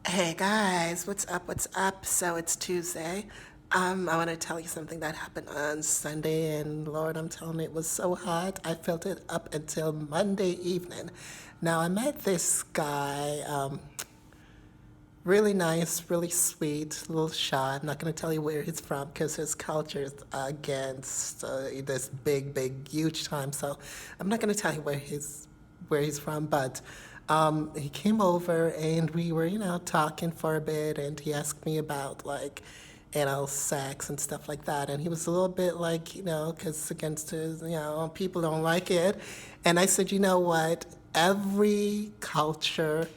Hey guys, what's up? What's up? So it's Tuesday. I want to tell you something that happened on Sunday, and Lord, I'm telling you, it was so hot. I felt it up until Monday evening. Now, I met this guy, really nice, really sweet, little shy. I'm not going to tell you where he's from because his culture is against this big, huge time. So I'm not going to tell you where he's from, but he came over and we were, talking for a bit, and he asked me about like sex and stuff like that. And he was a little bit like, because against his, people don't like it. And I said, you know what? Every culture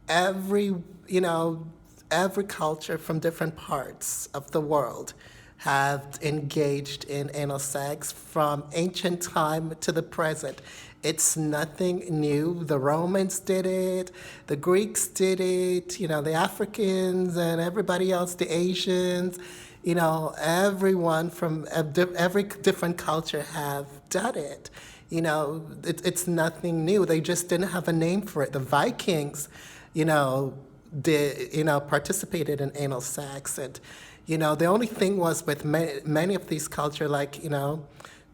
every you know every culture from different parts of the world have engaged in anal sex from ancient time to the present. It's nothing new. The Romans did it, the Greeks did it, the Africans and everybody else, the Asians, everyone from every different culture have done it. It's nothing new. They just didn't have a name for it. The Vikings, you know, did participated in anal sex, and the only thing was with many of these cultures, like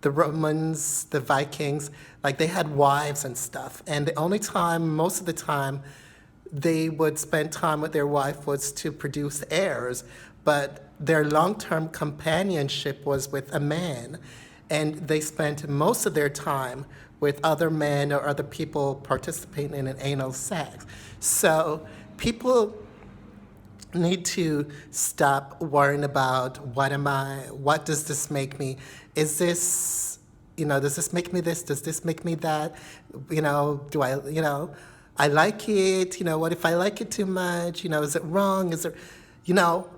the Romans, the Vikings, like they had wives and stuff, and the only time, most of the time, they would spend time with their wife was to produce heirs, but their long-term companionship was with a man, and they spent most of their time with other men or other people participating in an anal sex. So people need to stop worrying about what does this make me? Is this, does this make me this? Does this make me that? Do I like it? What if I like it too much? Is it wrong? You know,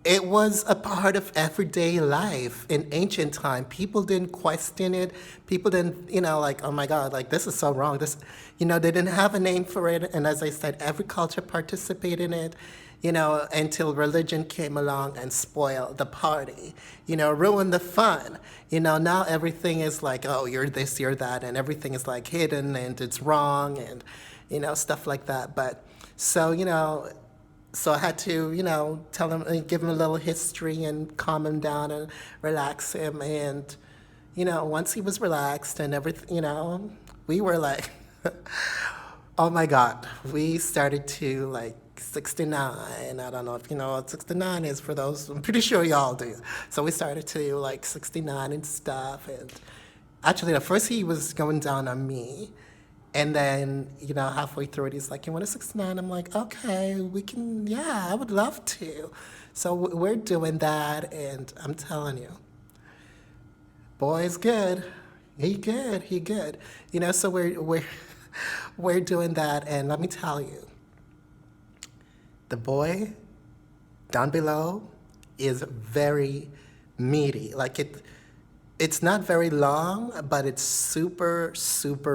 it was a part of everyday life in ancient time. People didn't question it. People didn't, like, oh my God, like this is so wrong. They didn't have a name for it. And as I said, every culture participated in it, until religion came along and spoiled the party, ruined the fun. Now everything is like, oh, you're this, you're that, and everything is like hidden and it's wrong and, stuff like that. But so, so I had to, tell him, give him a little history and calm him down and relax him. And, once he was relaxed and everything, we were like, oh my God, we started to like 69. I don't know if you know what 69 is for those. I'm pretty sure y'all do. So we started to like 69 and stuff. And actually, at first he was going down on me. And then, halfway through it, he's like, you want a 69? I'm like, okay, we can, yeah, I would love to. So we're doing that, and I'm telling you, boy's good. He good. So we're, we're doing that, and let me tell you, the boy down below is very meaty. Like it's not very long, but it's super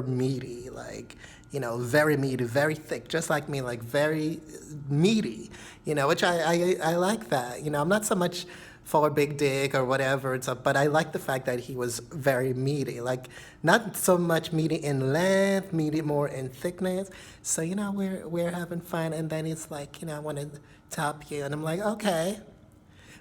meaty. Like, very meaty, very thick, just like me, like very meaty, which I like that. I'm not so much for a big dick or whatever, but I like the fact that he was very meaty, like not so much meaty in length, meaty more in thickness. So, we're having fun, and then he's like, I want to top you, and I'm like, okay.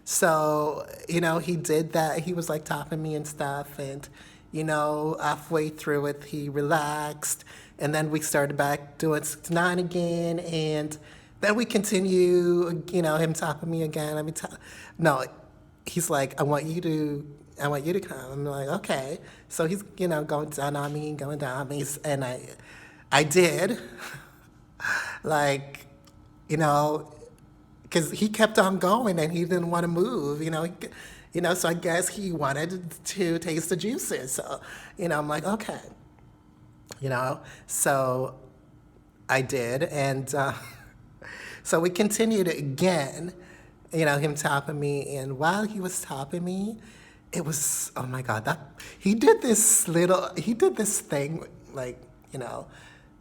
So, he did that. He was like topping me and stuff. And, halfway through it, he relaxed. And then we started back doing 69 again. And then we continue, him topping me again. No, he's like, I want you to come. I'm like, okay. So he's, going down on me, going down on me. And I did. Like, you know, because he kept on going and he didn't want to move, so I guess he wanted to taste the juices. So, I'm like, okay, so I did. And so we continued again, him topping me. And while he was topping me, it was, oh my God, he did this thing, like,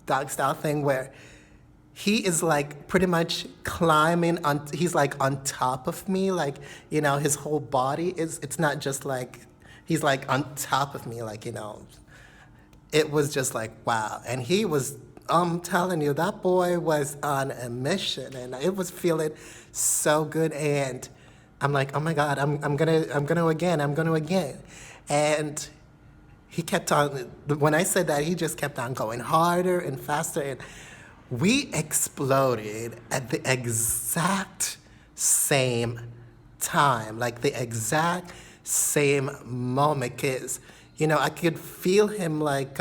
dog style thing where he is like pretty much climbing on, he's like on top of me, like, his whole body is, it's not just like, he's like on top of me, like, it was just like, wow. And he was I'm telling you, that boy was on a mission, and it was feeling so good. And I'm like, oh my God, I'm gonna again, and he kept on. When I said that, he just kept on going harder and faster, and we exploded at the exact same time, like the exact same moment. Cause I could feel him like.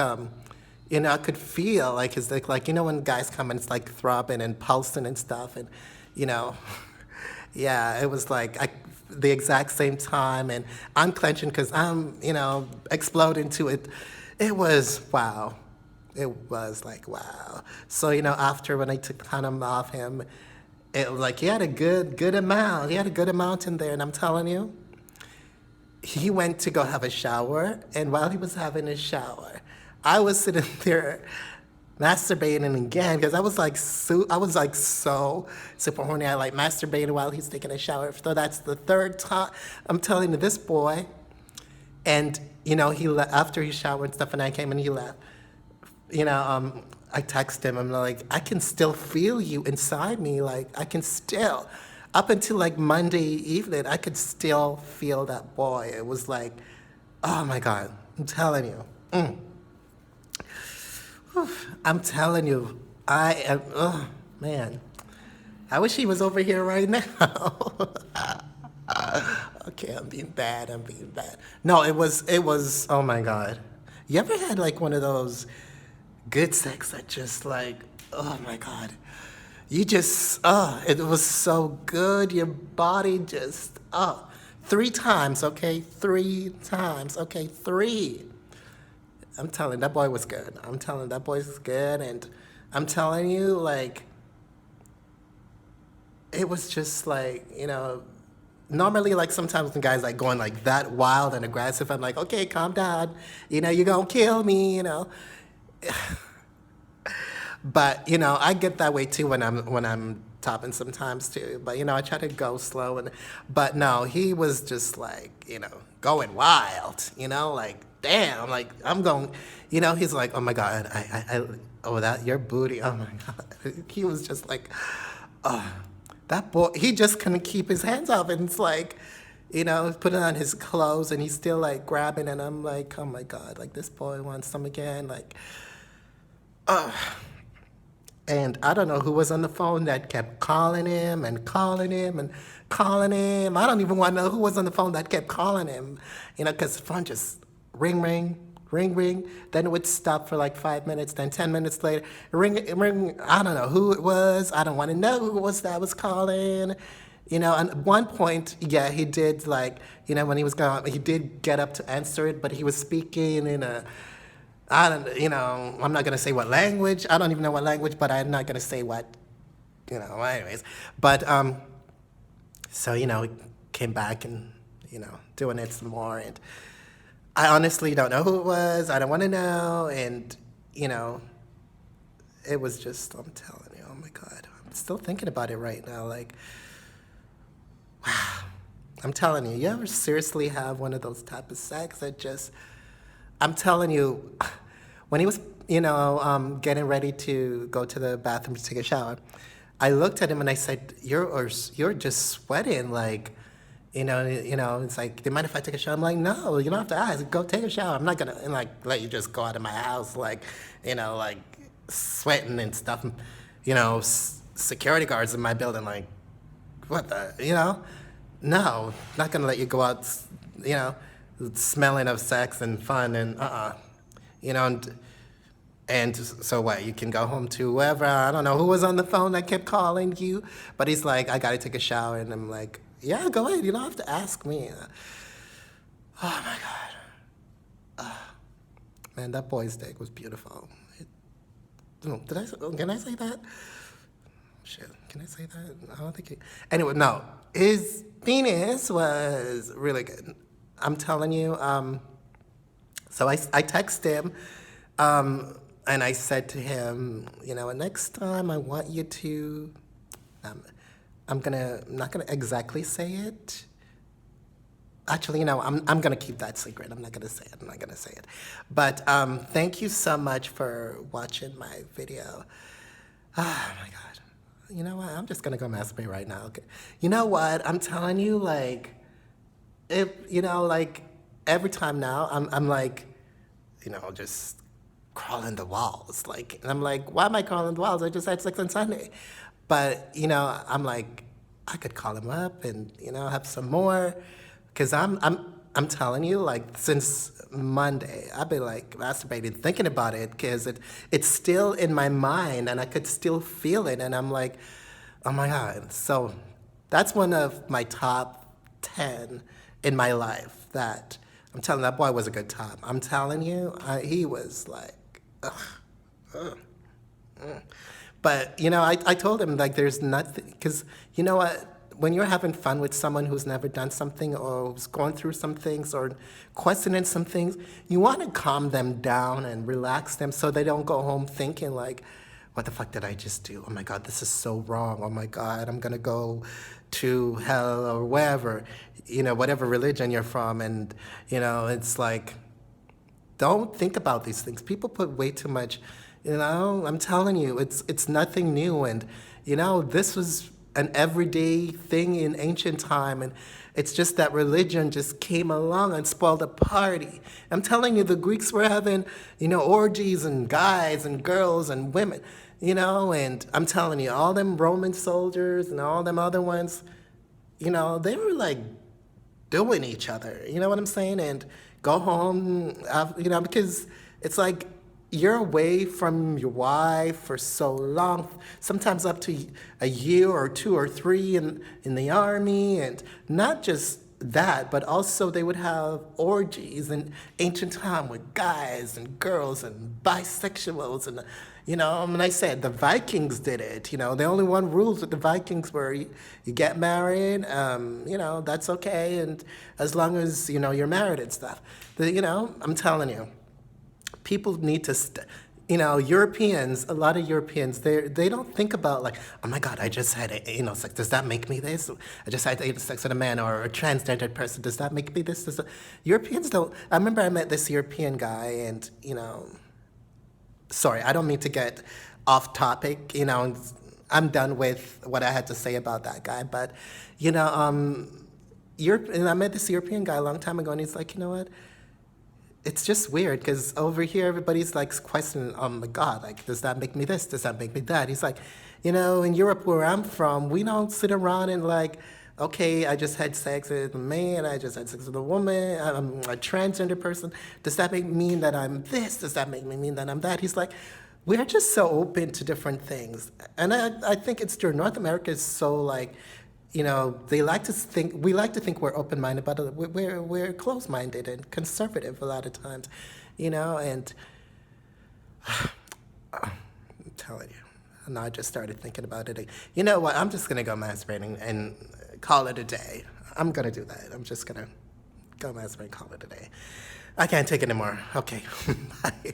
I could feel like his like when guys come and it's like throbbing and pulsing and stuff, and you know, yeah, it was like the exact same time, and I'm clenching because I'm exploding to it. It was wow. It was like wow. So after when I took the condom off him, it was like he had a good amount. He had a good amount in there, and I'm telling you, he went to go have a shower, and while he was having his shower, I was sitting there masturbating again because I was like so super horny. I like masturbating while he's taking a shower. So that's the third time I'm telling you this boy, and after he showered and stuff, and I came and he left. I text him. I'm like, I can still feel you inside me. Like I can still, up until like Monday evening, I could still feel that boy. It was like, oh my God, I'm telling you. I'm telling you, I am, oh man. I wish he was over here right now. Okay, I'm being bad. No, it was, oh my God. You ever had like one of those good sex that just like, oh my God. You just, it was so good. Your body just, 3 times, okay? 3 times, okay? 3. I'm telling that boy was good. I'm telling that boy was good, and I'm telling you, like, it was just like, normally, like, sometimes when guys like going like that wild and aggressive, I'm like, okay, calm down, you're gonna kill me. But I get that way too when I'm topping sometimes too. But I try to go slow, but no, he was just like going wild. Like damn, like I'm going. He's like, oh my God, oh that your booty, oh my God. He was just like, oh, that boy. He just couldn't keep his hands off, and it's like. Putting on his clothes and he's still like grabbing, and I'm like, oh my God, like this boy wants some again, like, and I don't know who was on the phone that kept calling him and calling him and calling him. I don't even want to know who was on the phone that kept calling him, because the phone just ring, ring, ring, ring. Then it would stop for like 5 minutes. Then 10 minutes later, ring, ring. I don't know who it was. I don't want to know who it was that was calling. And at one point, yeah, he did like, when he was gone, he did get up to answer it, but he was speaking in I don't, I'm not going to say what language. I don't even know what language, but I'm not going to say what, anyways. But, so, he came back and, doing it some more. And I honestly don't know who it was. I don't want to know. And, it was just, I'm telling you, oh my God. I'm still thinking about it right now. Like, wow. I'm telling you, you ever seriously have one of those type of sex that just, I'm telling you, when he was, getting ready to go to the bathroom to take a shower, I looked at him and I said, "You're just sweating, like, It's like, do you mind if I take a shower?" I'm like, "No, you don't have to ask. Go take a shower. I'm not gonna like let you just go out of my house, like, like sweating and stuff. Security guards in my building, like, what the, No, not gonna let you go out, smelling of sex and fun and and so what? You can go home to whoever. I don't know who was on the phone that kept calling you, but he's like, I gotta take a shower, and I'm like, yeah, go ahead. You don't have to ask me. Oh my God, man, that boy's dick was beautiful. Can I say that? Shit, can I say that? I don't think. Anyway, no, his penis was really good. I'm telling you. So I text him, and I said to him, next time I want you to, I'm not gonna exactly say it. Actually, I'm gonna keep that secret. I'm not gonna say it. I'm not gonna say it. But thank you so much for watching my video. Oh my God. You know what? I'm just gonna go masturbate right now. Okay. You know what? I'm telling you, like, if like every time now, I'm like, just crawling the walls. Like, and I'm like, why am I crawling the walls? I just had sex on Sunday. But, I'm like, I could call him up and, have some more. Cause I'm telling you, like, since Monday, I've been like masturbating, thinking about it, cause it's still in my mind and I could still feel it. And I'm like, oh my God. So that's one of my top 10 in my life that I'm telling that boy was a good time. I'm telling you, he was like, ugh, ugh. But, I told him, like, there's nothing, because you know what? When you're having fun with someone who's never done something or who's going through some things or questioning some things, you want to calm them down and relax them so they don't go home thinking, like, what the fuck did I just do? Oh my God, this is so wrong. Oh my God, I'm going to go to hell or wherever, whatever religion you're from. And, it's like, don't think about these things. People put way too much, I'm telling you, it's nothing new. And, this was an everyday thing in ancient time. And it's just that religion just came along and spoiled the party. I'm telling you, the Greeks were having, orgies and guys and girls and women, and I'm telling you, all them Roman soldiers and all them other ones, they were like doing each other, you know what I'm saying? And go home, because it's like you're away from your wife for so long, sometimes up to a year or two or three in the army. And not just that, but also they would have orgies in ancient time with guys and girls and bisexuals. And, I said the Vikings did it. The only one rules with the Vikings were you get married, that's okay. And as long as, you're married and stuff. I'm telling you, people need to, Europeans, a lot of Europeans, they don't think about like, oh my God, I just had, sex. Does that make me this? I just had sex with a man or a transgendered person. Does that make me this? Europeans don't. I remember I met this European guy and, sorry, I don't mean to get off topic, I'm done with what I had to say about that guy. But, and I met this European guy a long time ago and he's like, you know what? It's just weird because over here everybody's like questioning, oh my God, like, does that make me this? Does that make me that? He's like, in Europe where I'm from, we don't sit around and like, okay, I just had sex with a man, I just had sex with a woman, I'm a transgender person. Does that mean that I'm this? Does that make me mean that I'm that? He's like, we're just so open to different things. And I think it's true. North America is so like, we like to think we're open-minded, but we're closed-minded and conservative a lot of times, and I'm telling you, and I just started thinking about it. You know what? I'm just gonna go masturbating and call it a day. I'm gonna do that. I'm just gonna go masturbate and call it a day. I can't take it anymore. Okay, bye.